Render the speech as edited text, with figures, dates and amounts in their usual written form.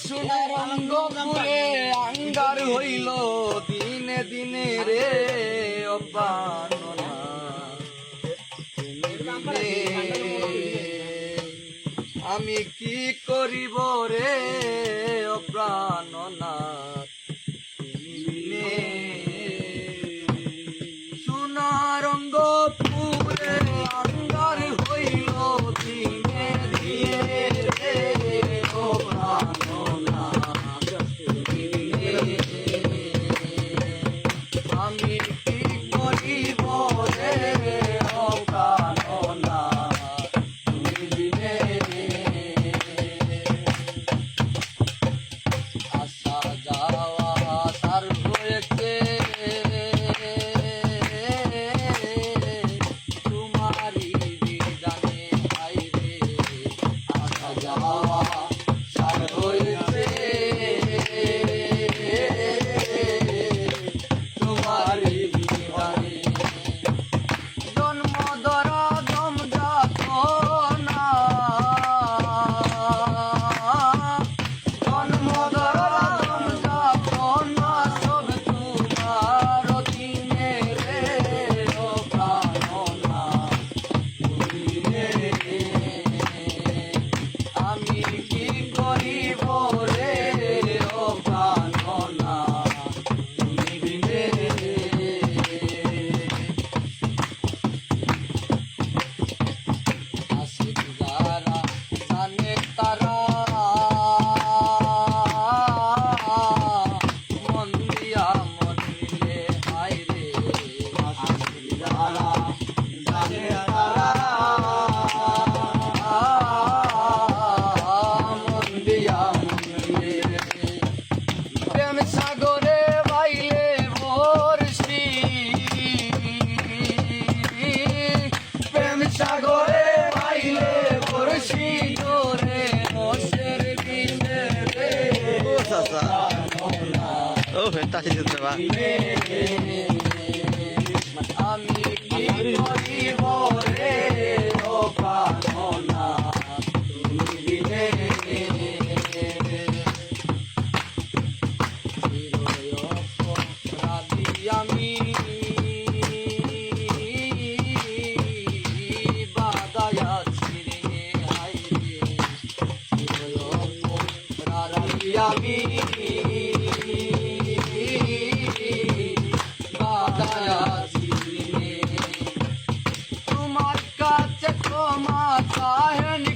সোনার অঙ্গপুরে আঙ্গার হইল দিনে দিনে রে অপাননা আমি কি করিব রে অপ্রাণনা সোনার অঙ্গপুরে আঙ্গার হইল দিনে দিনে রে অপ্রাণনা আমি কি করিব রে অপ্রাণনা আসা যাওয়া তার হয়েছে তোমারই জানে বাইরে আসা যাওয়া তার হয়েছে তোমারই জানে জন্ম ধরা দম যাত না জন্ম ধরা দম যাত না সব তোমার দিনে রে ও প্রাণনা আমি কি করিব রে ও প্রাণনা আশিক যারা জানে তারা মন দিয়া মন নিলে হায় রে আশিক যারা জানে তারা মন দিয়া মন নিলে প্রেম সাগরে বাইলে বর্ষি প্রেম সাগরে বাইলে বর্ষি জোরে রসের দিনে রে ও ভেতা চিন্তা বা আমি কি করিব রে ও প্রাণনা তুমি বিনে চিরঅপরাধী আমি বাধায় আছি রে হায় রে চিরঅপরাধী আমি বাধায় আছি রে তোমার কাছে ক্ষমা চাহেনি